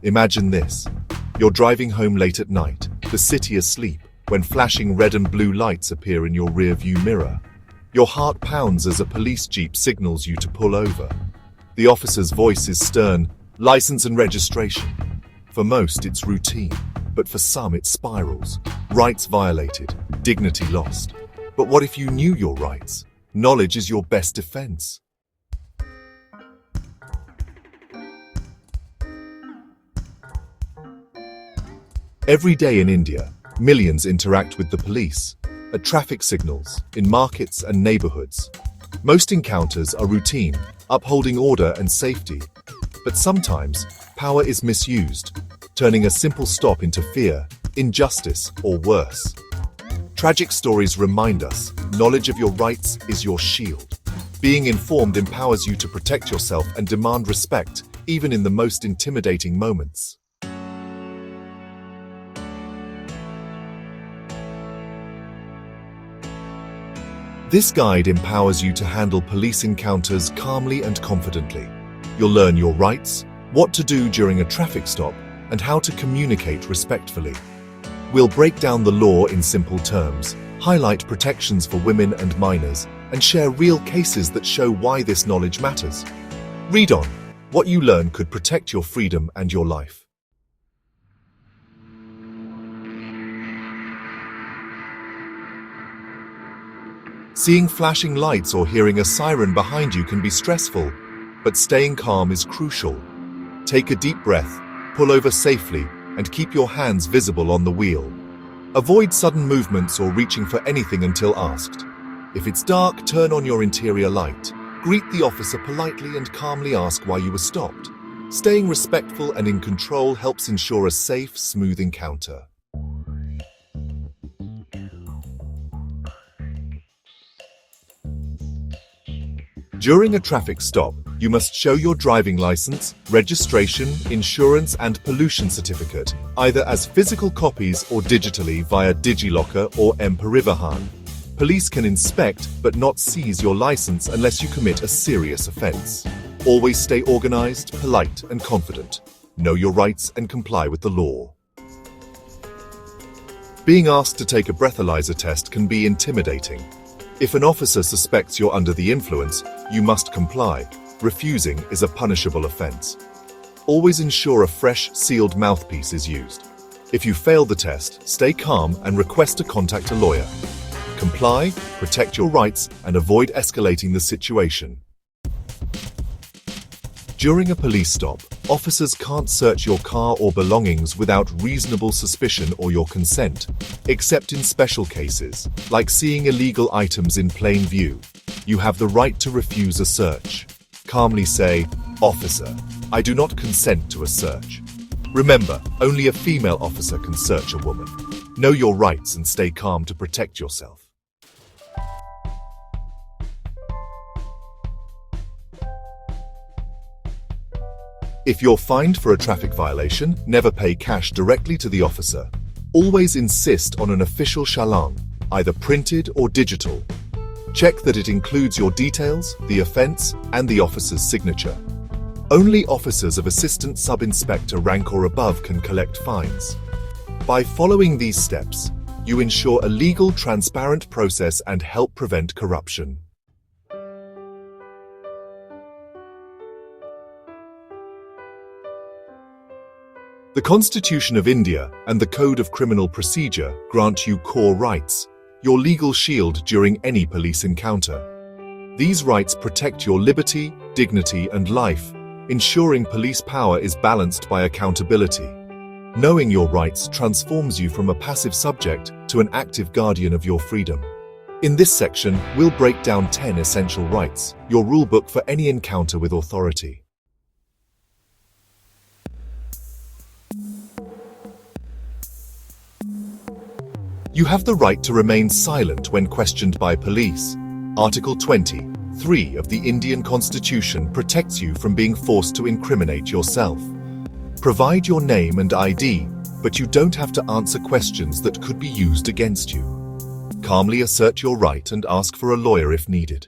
Imagine this. You're driving home late at night, the city asleep, when flashing red and blue lights appear in your rearview mirror. Your heart pounds as a police jeep signals you to pull over. The officer's voice is stern, license and registration. For most, it's routine, but for some, it spirals. Rights violated, dignity lost. But what if you knew your rights? Knowledge is your best defense. Every day in India, millions interact with the police, at traffic signals, in markets and neighborhoods. Most encounters are routine, upholding order and safety. But sometimes, power is misused, turning a simple stop into fear, injustice, or worse. Tragic stories remind us, knowledge of your rights is your shield. Being informed empowers you to protect yourself and demand respect, even in the most intimidating moments. This guide empowers you to handle police encounters calmly and confidently. You'll learn your rights, what to do during a traffic stop, and how to communicate respectfully. We'll break down the law in simple terms, highlight protections for women and minors, and share real cases that show why this knowledge matters. Read on. What you learn could protect your freedom and your life. Seeing flashing lights or hearing a siren behind you can be stressful, but staying calm is crucial. Take a deep breath, pull over safely, and keep your hands visible on the wheel. Avoid sudden movements or reaching for anything until asked. If it's dark, turn on your interior light. Greet the officer politely and calmly ask why you were stopped. Staying respectful and in control helps ensure a safe, smooth encounter. During a traffic stop, you must show your driving license, registration, insurance, and pollution certificate, either as physical copies or digitally via DigiLocker or M-Parivahan. Police can inspect but not seize your license unless you commit a serious offense. Always stay organized, polite, and confident. Know your rights and comply with the law. Being asked to take a breathalyzer test can be intimidating. If an officer suspects you're under the influence, you must comply. Refusing is a punishable offense. Always ensure a fresh, sealed mouthpiece is used. If you fail the test, stay calm and request to contact a lawyer. Comply, protect your rights, and avoid escalating the situation. During a police stop, officers can't search your car or belongings without reasonable suspicion or your consent, except in special cases, like seeing illegal items in plain view. You have the right to refuse a search. Calmly say, "Officer, I do not consent to a search." Remember, only a female officer can search a woman. Know your rights and stay calm to protect yourself. If you're fined for a traffic violation, never pay cash directly to the officer. Always insist on an official challan, either printed or digital. Check that it includes your details, the offense, and the officer's signature. Only officers of assistant sub-inspector rank or above can collect fines. By following these steps, you ensure a legal, transparent process and help prevent corruption. The Constitution of India and the Code of Criminal Procedure grant you core rights, your legal shield during any police encounter. These rights protect your liberty, dignity, and life, ensuring police power is balanced by accountability. Knowing your rights transforms you from a passive subject to an active guardian of your freedom. In this section, we'll break down 10 essential rights, your rulebook for any encounter with authority. You have the right to remain silent when questioned by police. Article 23 of the Indian Constitution protects you from being forced to incriminate yourself. Provide your name and ID, but you don't have to answer questions that could be used against you. Calmly assert your right and ask for a lawyer if needed.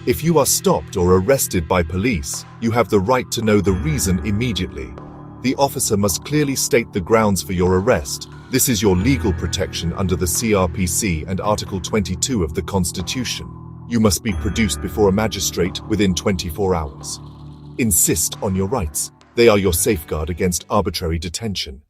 If you are stopped or arrested by police, you have the right to know the reason immediately. The officer must clearly state the grounds for your arrest. This is your legal protection under the CRPC and Article 22 of the Constitution. You must be produced before a magistrate within 24 hours. Insist on your rights. They are your safeguard against arbitrary detention.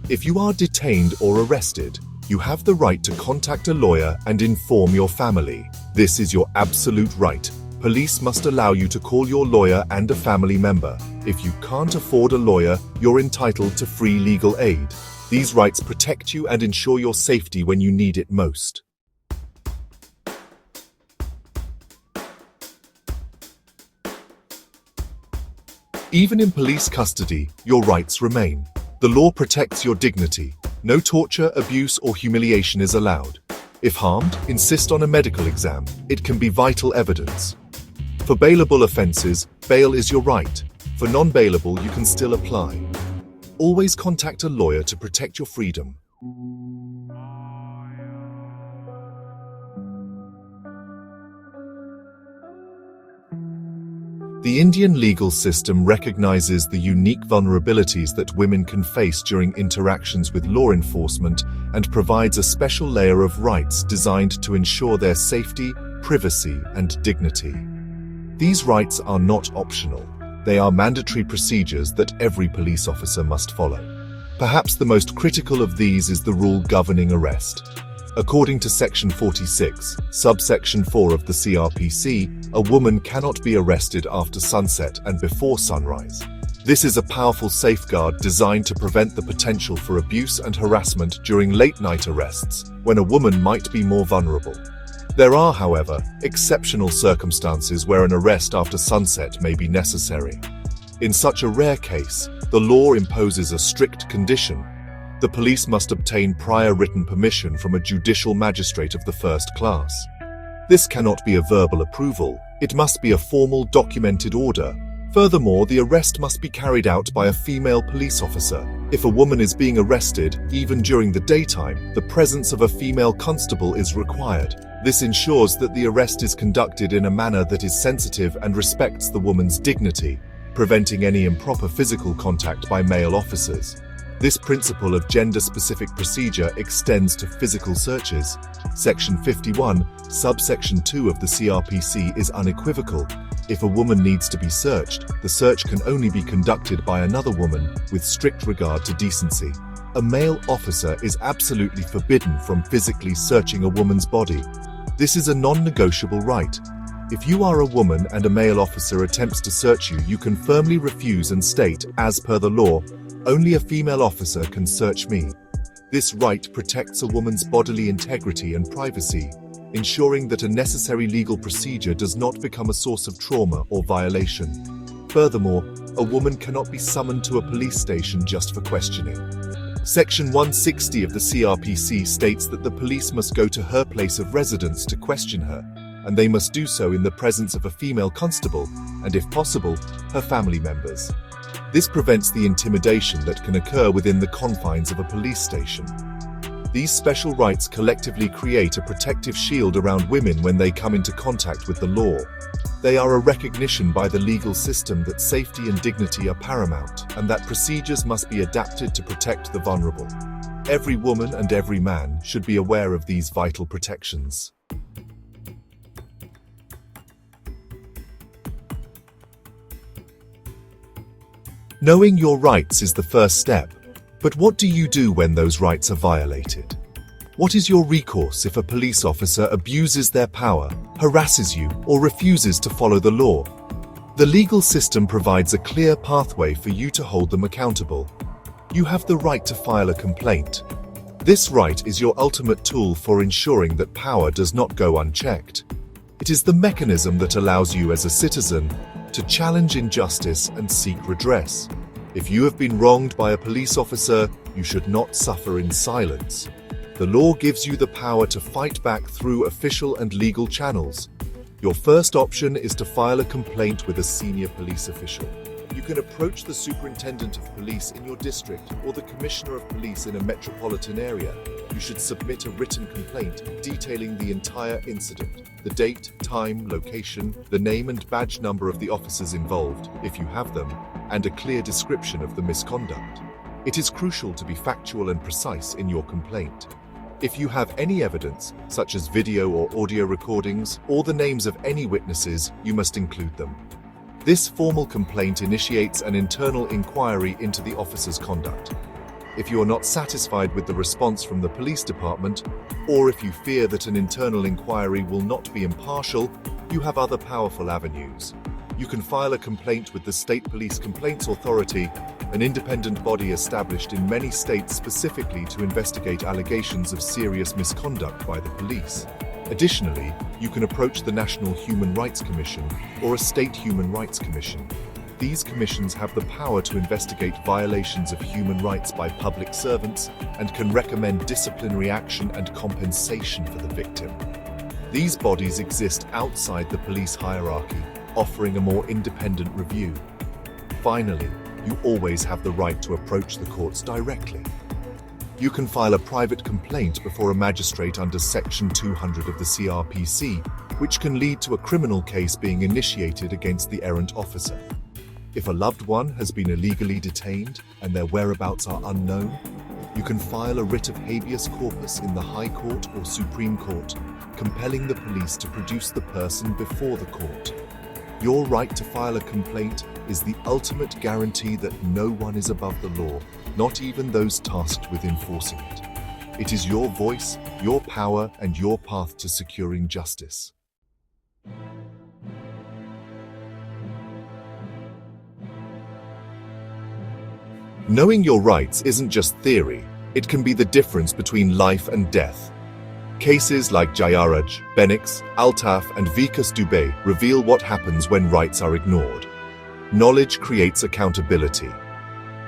If you are detained or arrested, you have the right to contact a lawyer and inform your family. This is your absolute right. Police must allow you to call your lawyer and a family member. If you can't afford a lawyer, you're entitled to free legal aid. These rights protect you and ensure your safety when you need it most. Even in police custody, your rights remain. The law protects your dignity. No torture, abuse, or humiliation is allowed. If harmed, insist on a medical exam. It can be vital evidence. For bailable offences, bail is your right. For non-bailable, you can still apply. Always contact a lawyer to protect your freedom. The Indian legal system recognizes the unique vulnerabilities that women can face during interactions with law enforcement and provides a special layer of rights designed to ensure their safety, privacy, and dignity. These rights are not optional. They are mandatory procedures that every police officer must follow. Perhaps the most critical of these is the rule governing arrest. According to Section 46, subsection 4 of the CRPC, a woman cannot be arrested after sunset and before sunrise. This is a powerful safeguard designed to prevent the potential for abuse and harassment during late-night arrests, when a woman might be more vulnerable. There are, however, exceptional circumstances where an arrest after sunset may be necessary. In such a rare case, the law imposes a strict condition. The police must obtain prior written permission from a judicial magistrate of the first class. This cannot be a verbal approval, it must be a formal documented order. Furthermore, the arrest must be carried out by a female police officer. If a woman is being arrested, even during the daytime, the presence of a female constable is required. This ensures that the arrest is conducted in a manner that is sensitive and respects the woman's dignity, preventing any improper physical contact by male officers. This principle of gender-specific procedure extends to physical searches. Section 51, subsection 2 of the CRPC is unequivocal. If a woman needs to be searched, the search can only be conducted by another woman with strict regard to decency. A male officer is absolutely forbidden from physically searching a woman's body. This is a non-negotiable right. If you are a woman and a male officer attempts to search you, you can firmly refuse and state, as per the law, "Only a female officer can search me." This right protects a woman's bodily integrity and privacy, ensuring that a necessary legal procedure does not become a source of trauma or violation. Furthermore, a woman cannot be summoned to a police station just for questioning. Section 160 of the CRPC states that the police must go to her place of residence to question her, and they must do so in the presence of a female constable and, if possible, her family members. This prevents the intimidation that can occur within the confines of a police station. These special rights collectively create a protective shield around women when they come into contact with the law. They are a recognition by the legal system that safety and dignity are paramount, and that procedures must be adapted to protect the vulnerable. Every woman and every man should be aware of these vital protections. Knowing your rights is the first step, but what do you do when those rights are violated? What is your recourse if a police officer abuses their power, harasses you, or refuses to follow the law? The legal system provides a clear pathway for you to hold them accountable. You have the right to file a complaint. This right is your ultimate tool for ensuring that power does not go unchecked. It is the mechanism that allows you as a citizen to challenge injustice and seek redress. If you have been wronged by a police officer, you should not suffer in silence. The law gives you the power to fight back through official and legal channels. Your first option is to file a complaint with a senior police official. You can approach the superintendent of police in your district or the commissioner of police in a metropolitan area. You should submit a written complaint detailing the entire incident, the date, time, location, the name and badge number of the officers involved, if you have them, and a clear description of the misconduct. It is crucial to be factual and precise in your complaint. If you have any evidence, such as video or audio recordings, or the names of any witnesses, you must include them. This formal complaint initiates an internal inquiry into the officer's conduct. If you are not satisfied with the response from the police department, or if you fear that an internal inquiry will not be impartial, you have other powerful avenues. You can file a complaint with the State Police Complaints Authority, an independent body established in many states specifically to investigate allegations of serious misconduct by the police. Additionally, you can approach the National Human Rights Commission or a State Human Rights Commission. These commissions have the power to investigate violations of human rights by public servants and can recommend disciplinary action and compensation for the victim. These bodies exist outside the police hierarchy, offering a more independent review. Finally, you always have the right to approach the courts directly. You can file a private complaint before a magistrate under Section 200 of the CRPC, which can lead to a criminal case being initiated against the errant officer. If a loved one has been illegally detained and their whereabouts are unknown, you can file a writ of habeas corpus in the High Court or Supreme Court, compelling the police to produce the person before the court. Your right to file a complaint is the ultimate guarantee that no one is above the law, not even those tasked with enforcing it. It is your voice, your power, and your path to securing justice. Knowing your rights isn't just theory, it can be the difference between life and death. Cases like Jayaraj, Benix, Altaf, and Vikas Dubey reveal what happens when rights are ignored. Knowledge creates accountability.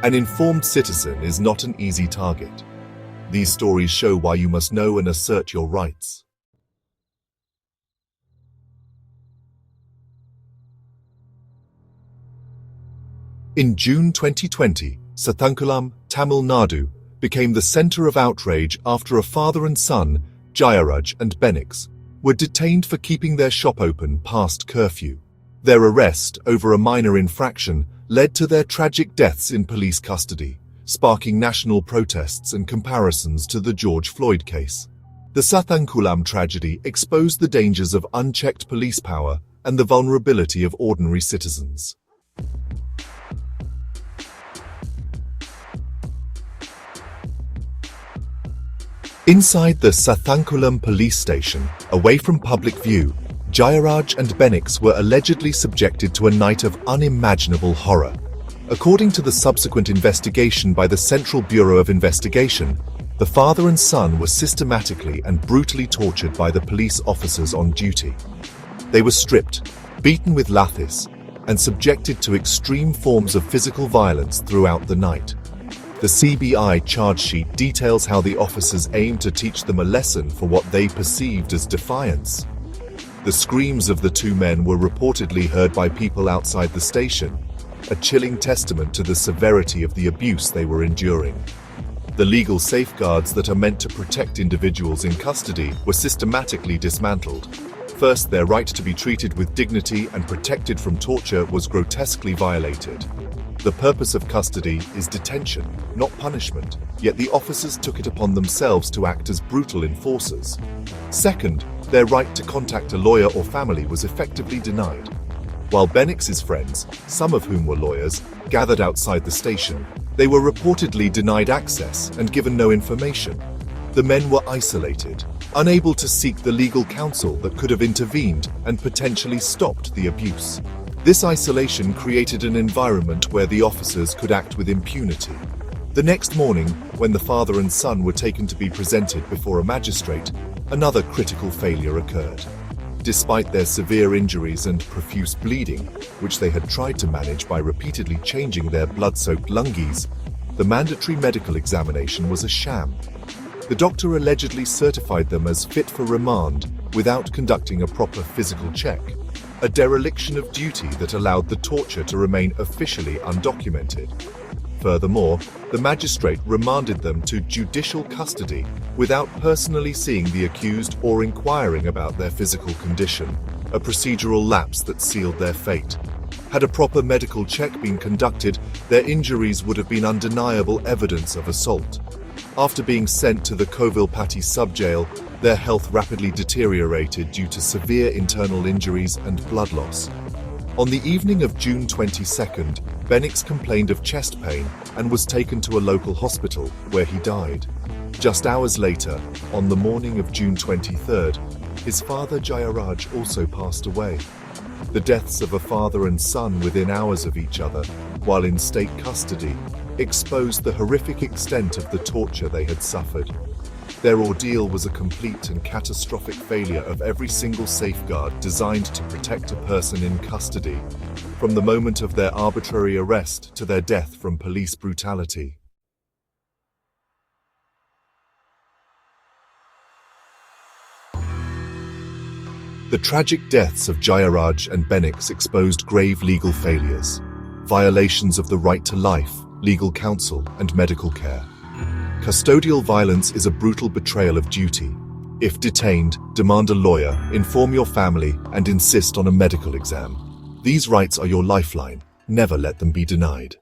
An informed citizen is not an easy target. These stories show why you must know and assert your rights. In June 2020, Sathankulam, Tamil Nadu, became the center of outrage after a father and son, Jayaraj and Benix, were detained for keeping their shop open past curfew. Their arrest over a minor infraction led to their tragic deaths in police custody, sparking national protests and comparisons to the George Floyd case. The Sathankulam tragedy exposed the dangers of unchecked police power and the vulnerability of ordinary citizens. Inside the Sathankulam police station, away from public view, Jayaraj and Benix were allegedly subjected to a night of unimaginable horror. According to the subsequent investigation by the Central Bureau of Investigation, the father and son were systematically and brutally tortured by the police officers on duty. They were stripped, beaten with lathis, and subjected to extreme forms of physical violence throughout the night. The CBI charge sheet details how the officers aimed to teach them a lesson for what they perceived as defiance. The screams of the two men were reportedly heard by people outside the station, a chilling testament to the severity of the abuse they were enduring. The legal safeguards that are meant to protect individuals in custody were systematically dismantled. First, their right to be treated with dignity and protected from torture was grotesquely violated. The purpose of custody is detention, not punishment, yet the officers took it upon themselves to act as brutal enforcers. Second, their right to contact a lawyer or family was effectively denied. While Benix's friends, some of whom were lawyers, gathered outside the station, they were reportedly denied access and given no information. The men were isolated, unable to seek the legal counsel that could have intervened and potentially stopped the abuse. This isolation created an environment where the officers could act with impunity. The next morning, when the father and son were taken to be presented before a magistrate, another critical failure occurred. Despite their severe injuries and profuse bleeding, which they had tried to manage by repeatedly changing their blood-soaked lungies, the mandatory medical examination was a sham. The doctor allegedly certified them as fit for remand without conducting a proper physical check. a dereliction of duty that allowed the torture to remain officially undocumented. Furthermore, the magistrate remanded them to judicial custody without personally seeing the accused or inquiring about their physical condition, a procedural lapse that sealed their fate. Had a proper medical check been conducted, their injuries would have been undeniable evidence of assault. After being sent to the Kovilpati sub-jail, their health rapidly deteriorated due to severe internal injuries and blood loss. On the evening of June 22nd, Benix complained of chest pain and was taken to a local hospital, where he died. Just hours later, on the morning of June 23rd, his father Jayaraj also passed away. The deaths of a father and son within hours of each other, while in state custody, exposed the horrific extent of the torture they had suffered. Their ordeal was a complete and catastrophic failure of every single safeguard designed to protect a person in custody, from the moment of their arbitrary arrest to their death from police brutality. The tragic deaths of Jayaraj and Benix exposed grave legal failures, violations of the right to life, legal counsel, and medical care. Custodial violence is a brutal betrayal of duty. If detained, demand a lawyer, inform your family, and insist on a medical exam. These rights are your lifeline. Never let them be denied.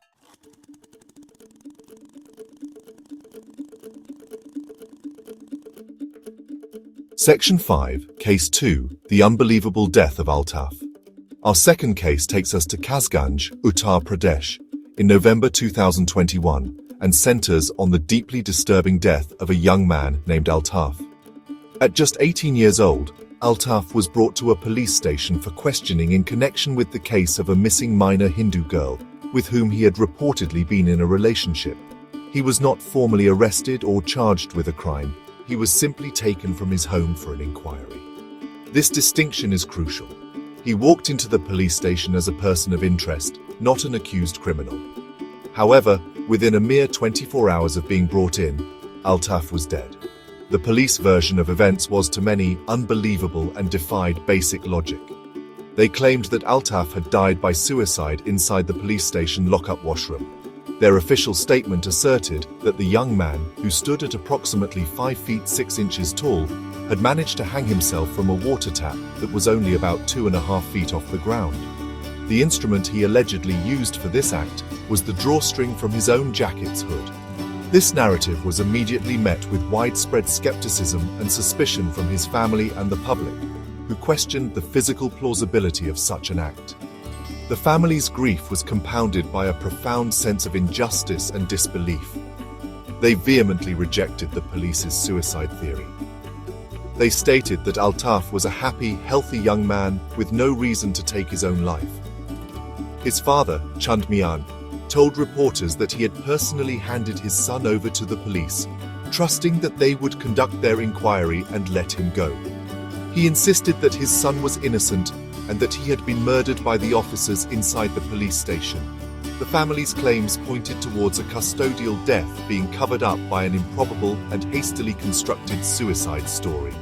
Section 5, Case 2, The Unbelievable Death of Altaf. Our second case takes us to Kasganj, Uttar Pradesh, in November 2021, and centers on the deeply disturbing death of a young man named Altaf. At just 18 years old, Altaf was brought to a police station for questioning in connection with the case of a missing minor Hindu girl with whom he had reportedly been in a relationship. He was not formally arrested or charged with a crime. He was simply taken from his home for an inquiry. This distinction is crucial. He walked into the police station as a person of interest, not an accused criminal. However, within a mere 24 hours of being brought in, Altaf was dead. The police version of events was to many unbelievable and defied basic logic. They claimed that Altaf had died by suicide inside the police station lockup washroom. Their official statement asserted that the young man, who stood at approximately 5 feet 6 inches tall, had managed to hang himself from a water tap that was only about 2.5 feet off the ground. The instrument he allegedly used for this act was the drawstring from his own jacket's hood. This narrative was immediately met with widespread skepticism and suspicion from his family and the public, who questioned the physical plausibility of such an act. The family's grief was compounded by a profound sense of injustice and disbelief. They vehemently rejected the police's suicide theory. They stated that Altaf was a happy, healthy young man with no reason to take his own life. His father, Chand Mian, told reporters that he had personally handed his son over to the police, trusting that they would conduct their inquiry and let him go. He insisted that his son was innocent and that he had been murdered by the officers inside the police station. The family's claims pointed towards a custodial death being covered up by an improbable and hastily constructed suicide story.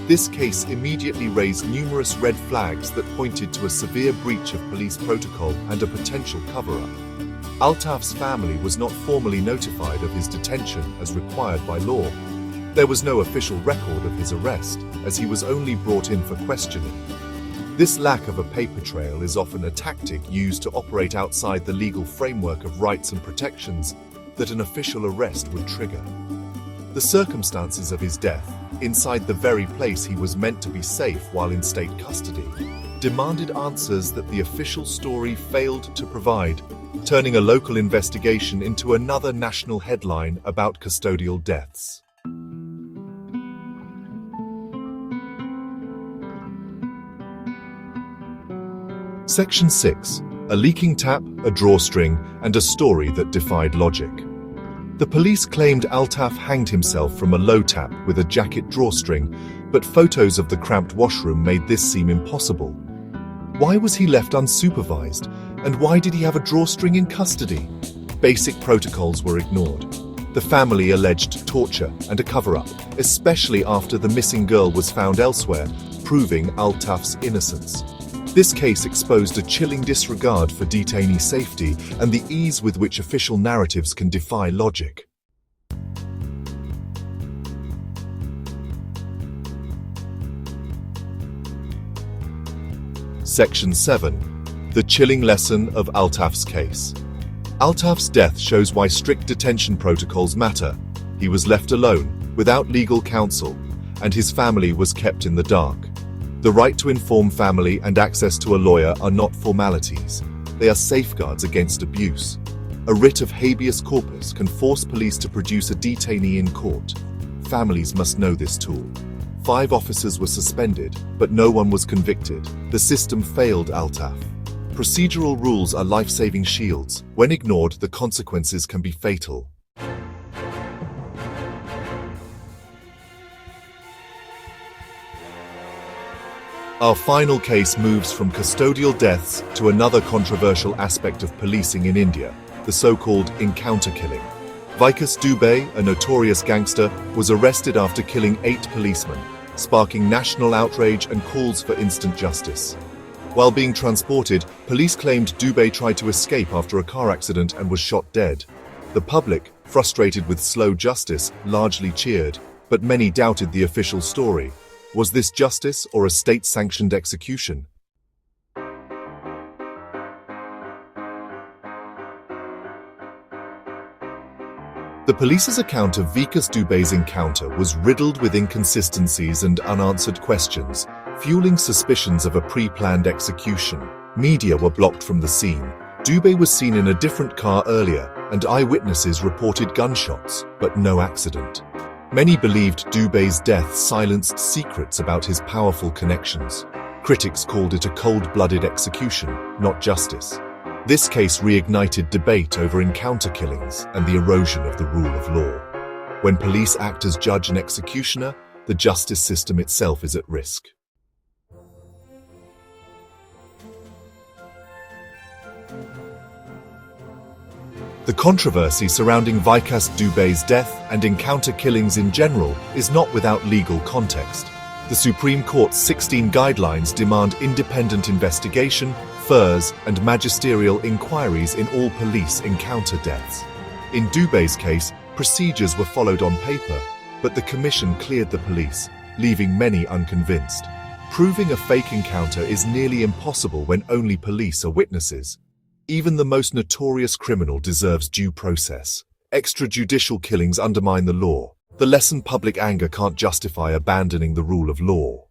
This case immediately raised numerous red flags that pointed to a severe breach of police protocol and a potential cover-up. Altaf's family was not formally notified of his detention as required by law. There was no official record of his arrest, as he was only brought in for questioning. This lack of a paper trail is often a tactic used to operate outside the legal framework of rights and protections that an official arrest would trigger. The circumstances of his death, inside the very place he was meant to be safe while in state custody, demanded answers that the official story failed to provide, turning a local investigation into another national headline about custodial deaths. Section 6. A leaking tap, a drawstring, and a story that defied logic. The police claimed Altaf hanged himself from a low tap with a jacket drawstring, but photos of the cramped washroom made this seem impossible. Why was he left unsupervised, and why did he have a drawstring in custody? Basic protocols were ignored. The family alleged torture and a cover-up, especially after the missing girl was found elsewhere, proving Altaf's innocence. This case exposed a chilling disregard for detainee safety and the ease with which official narratives can defy logic. Section 7. The chilling lesson of Altaf's case. Altaf's death shows why strict detention protocols matter. He was left alone, without legal counsel, and his family was kept in the dark. The right to inform family and access to a lawyer are not formalities. They are safeguards against abuse. A writ of habeas corpus can force police to produce a detainee in court. Families must know this tool. 5 officers were suspended, but no one was convicted. The system failed Altaf. Procedural rules are life-saving shields. When ignored, the consequences can be fatal. Our final case moves from custodial deaths to another controversial aspect of policing in India, the so-called encounter killing. Vikas Dubey, a notorious gangster, was arrested after killing 8 policemen, sparking national outrage and calls for instant justice. While being transported, police claimed Dubey tried to escape after a car accident and was shot dead. The public, frustrated with slow justice, largely cheered, but many doubted the official story. Was this justice or a state-sanctioned execution? The police's account of Vikas Dubey's encounter was riddled with inconsistencies and unanswered questions, fueling suspicions of a pre-planned execution. Media were blocked from the scene. Dubey was seen in a different car earlier, and eyewitnesses reported gunshots, but no accident. Many believed Dubey's death silenced secrets about his powerful connections. Critics called it a cold-blooded execution, not justice. This case reignited debate over encounter killings and the erosion of the rule of law. When police act as judge and executioner, the justice system itself is at risk. The controversy surrounding Vikas Dubey's death and encounter killings in general is not without legal context. The Supreme Court's 16 guidelines demand independent investigation, FIRs, and magisterial inquiries in all police encounter deaths. In Dubey's case, procedures were followed on paper, but the commission cleared the police, leaving many unconvinced. Proving a fake encounter is nearly impossible when only police are witnesses. Even the most notorious criminal deserves due process. Extrajudicial killings undermine the law. The lesson: public anger can't justify abandoning the rule of law.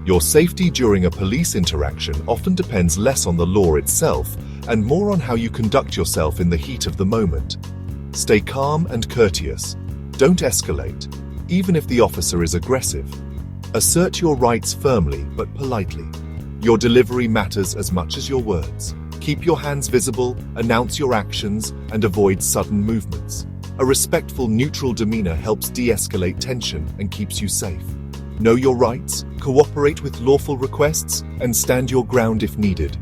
Your safety during a police interaction often depends less on the law itself and more on how you conduct yourself in the heat of the moment. Stay calm and courteous. Don't escalate, even if the officer is aggressive. Assert your rights firmly but politely. Your delivery matters as much as your words. Keep your hands visible, announce your actions, and avoid sudden movements. A respectful, neutral demeanor helps de-escalate tension and keeps you safe. Know your rights, cooperate with lawful requests, and stand your ground if needed.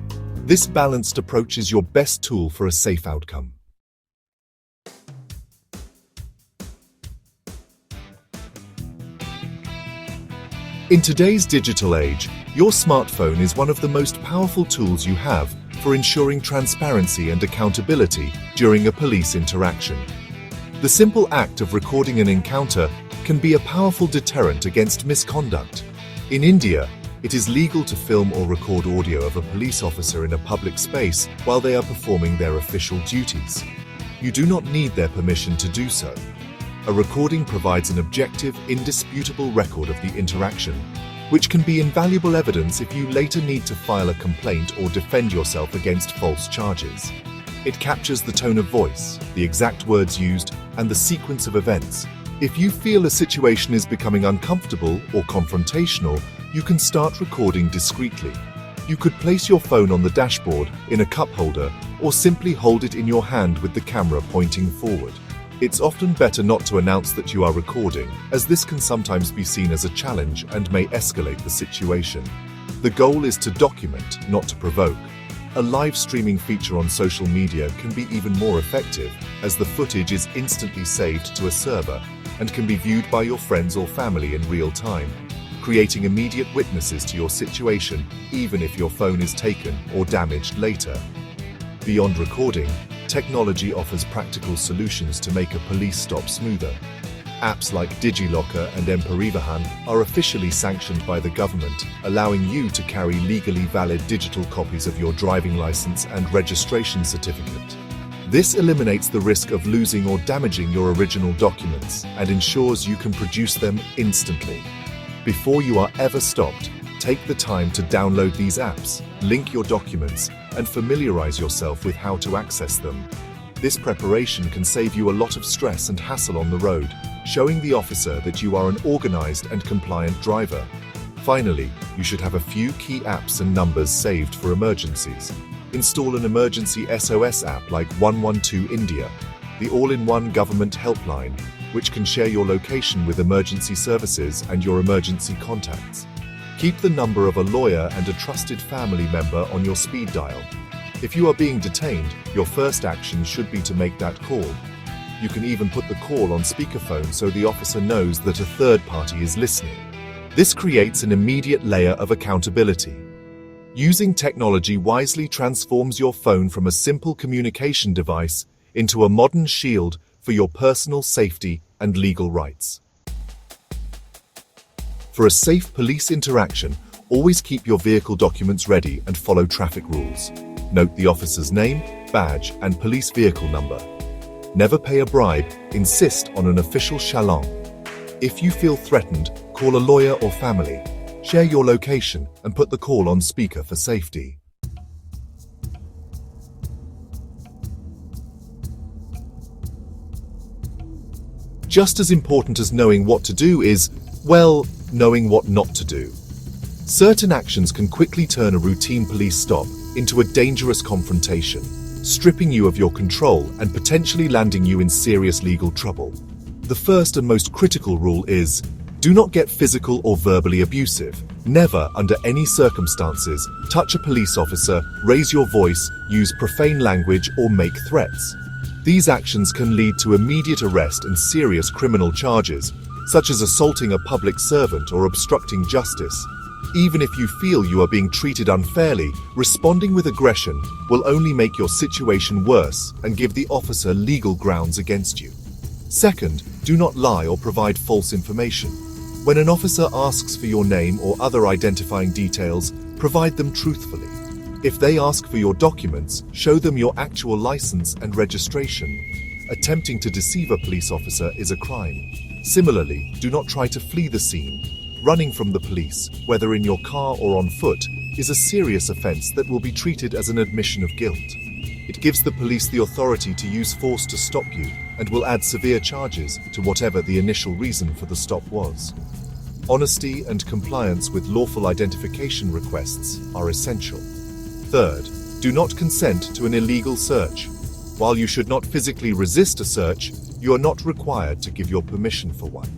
This balanced approach is your best tool for a safe outcome. In today's digital age, your smartphone is one of the most powerful tools you have for ensuring transparency and accountability during a police interaction. The simple act of recording an encounter can be a powerful deterrent against misconduct. In India, it is legal to film or record audio of a police officer in a public space while they are performing their official duties. You do not need their permission to do so. A recording provides an objective, indisputable record of the interaction, which can be invaluable evidence if you later need to file a complaint or defend yourself against false charges. It captures the tone of voice, the exact words used, and the sequence of events. If you feel a situation is becoming uncomfortable or confrontational, you can start recording discreetly. You could place your phone on the dashboard, in a cup holder, or simply hold it in your hand with the camera pointing forward. It's often better not to announce that you are recording, as this can sometimes be seen as a challenge and may escalate the situation. The goal is to document, not to provoke. A live streaming feature on social media can be even more effective, as the footage is instantly saved to a server, and can be viewed by your friends or family in real time, creating immediate witnesses to your situation, even if your phone is taken or damaged later. Beyond recording, technology offers practical solutions to make a police stop smoother. Apps like DigiLocker and M-Parivahan are officially sanctioned by the government, allowing you to carry legally valid digital copies of your driving license and registration certificate. This eliminates the risk of losing or damaging your original documents and ensures you can produce them instantly. Before you are ever stopped, take the time to download these apps, link your documents, and familiarize yourself with how to access them. This preparation can save you a lot of stress and hassle on the road, showing the officer that you are an organized and compliant driver. Finally, you should have a few key apps and numbers saved for emergencies. Install an emergency SOS app like 112 India, the all-in-one government helpline, which can share your location with emergency services and your emergency contacts. Keep the number of a lawyer and a trusted family member on your speed dial. If you are being detained, your first action should be to make that call. You can even put the call on speakerphone so the officer knows that a third party is listening. This creates an immediate layer of accountability. Using technology wisely transforms your phone from a simple communication device into a modern shield for your personal safety and legal rights. For a safe police interaction, always keep your vehicle documents ready and follow traffic rules. Note the officer's name, badge, and police vehicle number. Never pay a bribe, insist on an official challan. If you feel threatened, call a lawyer or family. Share your location and put the call on speaker for safety. Just as important as knowing what to do is, well, knowing what not to do. Certain actions can quickly turn a routine police stop into a dangerous confrontation, stripping you of your control and potentially landing you in serious legal trouble. The first and most critical rule is, do not get physical or verbally abusive. Never, under any circumstances, touch a police officer, raise your voice, use profane language, or make threats. These actions can lead to immediate arrest and serious criminal charges, such as assaulting a public servant or obstructing justice. Even if you feel you are being treated unfairly, responding with aggression will only make your situation worse and give the officer legal grounds against you. Second, do not lie or provide false information. When an officer asks for your name or other identifying details, provide them truthfully. If they ask for your documents, show them your actual license and registration. Attempting to deceive a police officer is a crime. Similarly, do not try to flee the scene. Running from the police, whether in your car or on foot, is a serious offense that will be treated as an admission of guilt. It gives the police the authority to use force to stop you and will add severe charges to whatever the initial reason for the stop was. Honesty and compliance with lawful identification requests are essential. Third, do not consent to an illegal search. While you should not physically resist a search, you are not required to give your permission for one.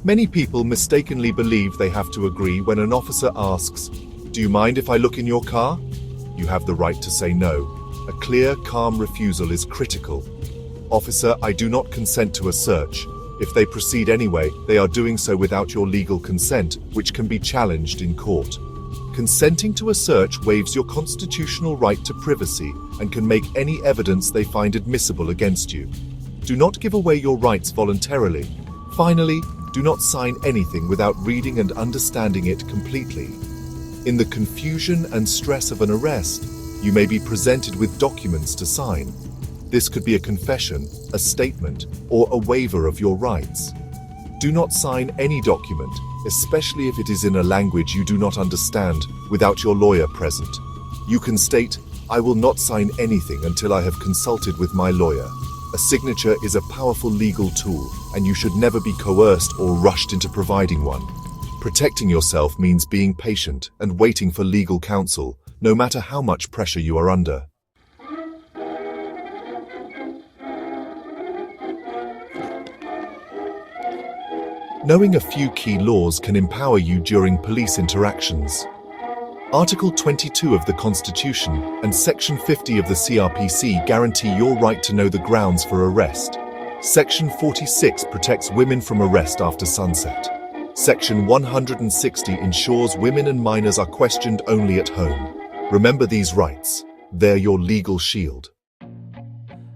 Many people mistakenly believe they have to agree when an officer asks, "Do you mind if I look in your car?" You have the right to say no. A clear, calm refusal is critical. "Officer, I do not consent to a search." If they proceed anyway, they are doing so without your legal consent, which can be challenged in court. Consenting to a search waives your constitutional right to privacy and can make any evidence they find admissible against you. Do not give away your rights voluntarily. Finally, do not sign anything without reading and understanding it completely. In the confusion and stress of an arrest, you may be presented with documents to sign. This could be a confession, a statement, or a waiver of your rights. Do not sign any document, especially if it is in a language you do not understand, without your lawyer present. You can state, "I will not sign anything until I have consulted with my lawyer." A signature is a powerful legal tool, and you should never be coerced or rushed into providing one. Protecting yourself means being patient and waiting for legal counsel, no matter how much pressure you are under. Knowing a few key laws can empower you during police interactions. Article 22 of the Constitution and Section 50 of the CRPC guarantee your right to know the grounds for arrest. Section 46 protects women from arrest after sunset. Section 160 ensures women and minors are questioned only at home. Remember these rights. They're your legal shield.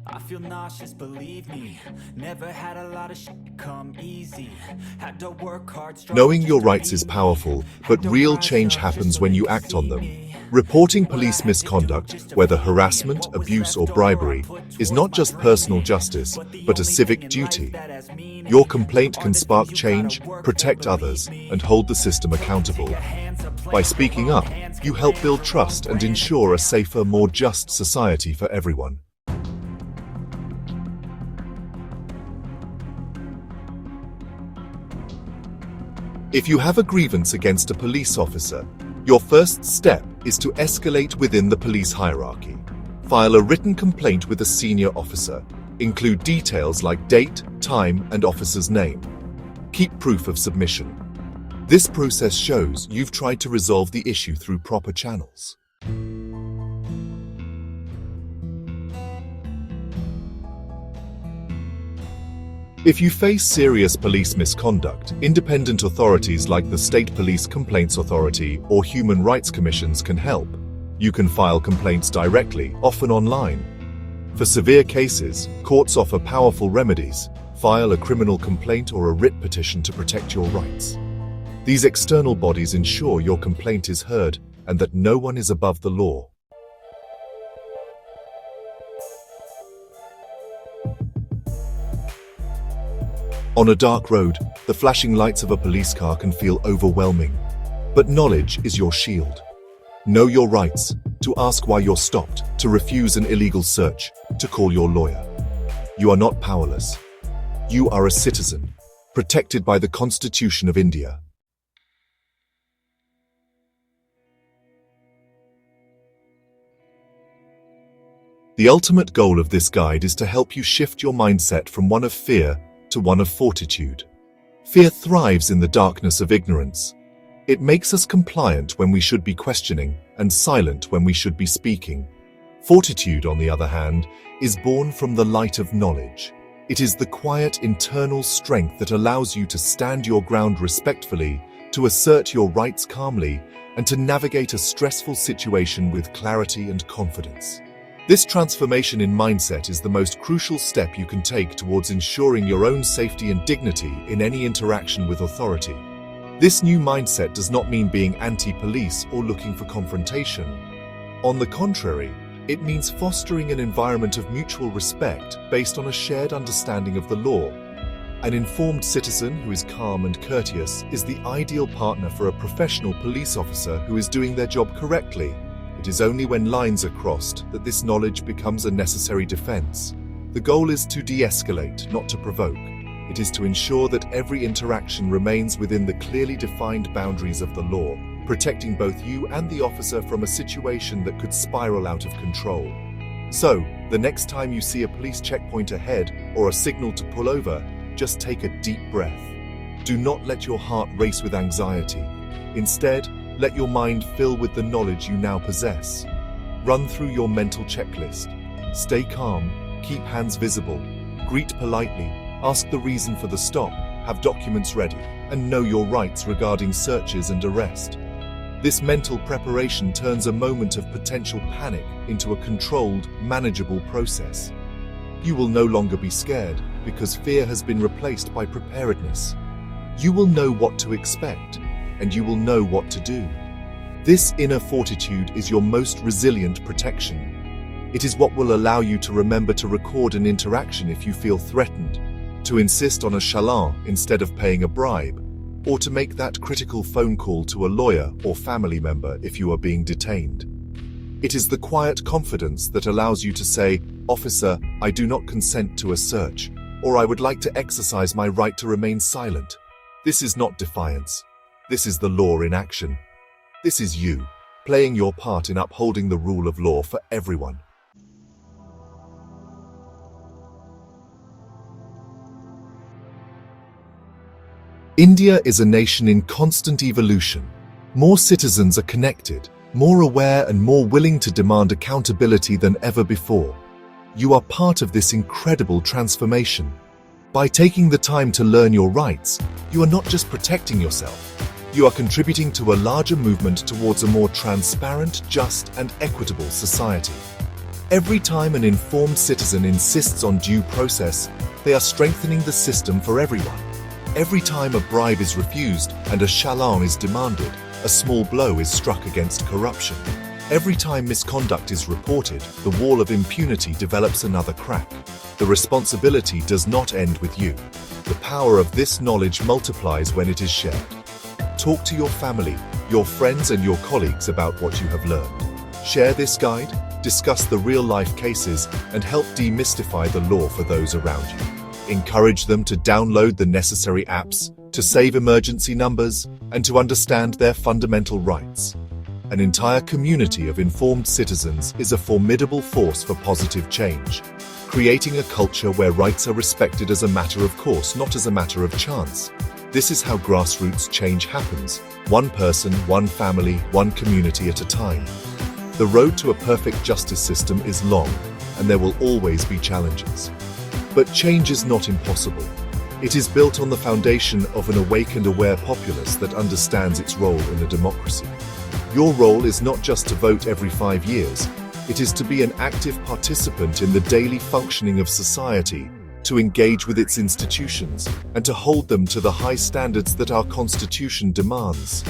I feel nauseous, believe me. Never had a lot of shit come easy. Had to work hard. Knowing your rights is powerful, but real change happens when you act on them. Reporting police misconduct, whether harassment, abuse, or bribery, is not just personal justice, but a civic duty. Your complaint can spark change, protect others, and hold the system accountable. By speaking up, you help build trust and ensure a safer, more just society for everyone. If you have a grievance against a police officer, your first step is to escalate within the police hierarchy. File a written complaint with a senior officer. Include details like date, time, and officer's name. Keep proof of submission. This process shows you've tried to resolve the issue through proper channels. If you face serious police misconduct, independent authorities like the State Police Complaints Authority or Human Rights Commissions can help. You can file complaints directly, often online. For severe cases, courts offer powerful remedies. File a criminal complaint or a writ petition to protect your rights. These external bodies ensure your complaint is heard and that no one is above the law. On a dark road, the flashing lights of a police car can feel overwhelming. But knowledge is your shield. Know your rights, to ask why you're stopped, to refuse an illegal search, to call your lawyer. You are not powerless. You are a citizen, protected by the Constitution of India. The ultimate goal of this guide is to help you shift your mindset from one of fear to one of fortitude. Fear thrives in the darkness of ignorance. It makes us compliant when we should be questioning and silent when we should be speaking. Fortitude, on the other hand, is born from the light of knowledge. It is the quiet internal strength that allows you to stand your ground respectfully, to assert your rights calmly, and to navigate a stressful situation with clarity and confidence. This transformation in mindset is the most crucial step you can take towards ensuring your own safety and dignity in any interaction with authority. This new mindset does not mean being anti-police or looking for confrontation. On the contrary, it means fostering an environment of mutual respect based on a shared understanding of the law. An informed citizen who is calm and courteous is the ideal partner for a professional police officer who is doing their job correctly. It is only when lines are crossed that this knowledge becomes a necessary defense. The goal is to de-escalate, not to provoke. It is to ensure that every interaction remains within the clearly defined boundaries of the law, protecting both you and the officer from a situation that could spiral out of control. So, the next time you see a police checkpoint ahead or a signal to pull over, just take a deep breath. Do not let your heart race with anxiety. Instead, let your mind fill with the knowledge you now possess. Run through your mental checklist. Stay calm, keep hands visible, greet politely, ask the reason for the stop, have documents ready, and know your rights regarding searches and arrest. This mental preparation turns a moment of potential panic into a controlled, manageable process. You will no longer be scared because fear has been replaced by preparedness. You will know what to expect, and you will know what to do. This inner fortitude is your most resilient protection. It is what will allow you to remember to record an interaction if you feel threatened, to insist on a challan instead of paying a bribe, or to make that critical phone call to a lawyer or family member if you are being detained. It is the quiet confidence that allows you to say, "Officer, I do not consent to a search," or "I would like to exercise my right to remain silent." This is not defiance. This is the law in action. This is you, playing your part in upholding the rule of law for everyone. India is a nation in constant evolution. More citizens are connected, more aware and more willing to demand accountability than ever before. You are part of this incredible transformation. By taking the time to learn your rights, you are not just protecting yourself, you are contributing to a larger movement towards a more transparent, just, and equitable society. Every time an informed citizen insists on due process, they are strengthening the system for everyone. Every time a bribe is refused and a challan is demanded, a small blow is struck against corruption. Every time misconduct is reported, the wall of impunity develops another crack. The responsibility does not end with you. The power of this knowledge multiplies when it is shared. Talk to your family, your friends, and your colleagues about what you have learned. Share this guide, discuss the real-life cases, and help demystify the law for those around you. Encourage them to download the necessary apps, to save emergency numbers, and to understand their fundamental rights. An entire community of informed citizens is a formidable force for positive change, creating a culture where rights are respected as a matter of course, not as a matter of chance. This is how grassroots change happens, one person, one family, one community at a time. The road to a perfect justice system is long, and there will always be challenges. But change is not impossible. It is built on the foundation of an awake and aware populace that understands its role in a democracy. Your role is not just to vote every 5 years, it is to be an active participant in the daily functioning of society, to engage with its institutions, and to hold them to the high standards that our Constitution demands.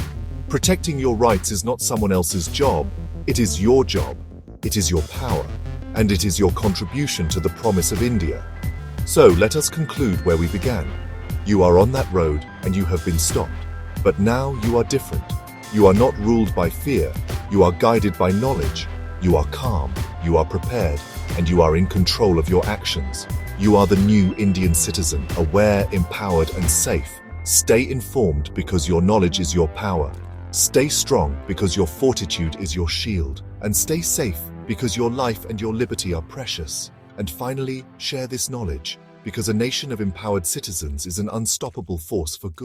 Protecting your rights is not someone else's job, it is your job, it is your power, and it is your contribution to the promise of India. So let us conclude where we began. You are on that road and you have been stopped, but now you are different. You are not ruled by fear, you are guided by knowledge, you are calm, you are prepared, and you are in control of your actions. You are the new Indian citizen, aware, empowered, and safe. Stay informed because your knowledge is your power. Stay strong because your fortitude is your shield. And stay safe because your life and your liberty are precious. And finally, share this knowledge because a nation of empowered citizens is an unstoppable force for good.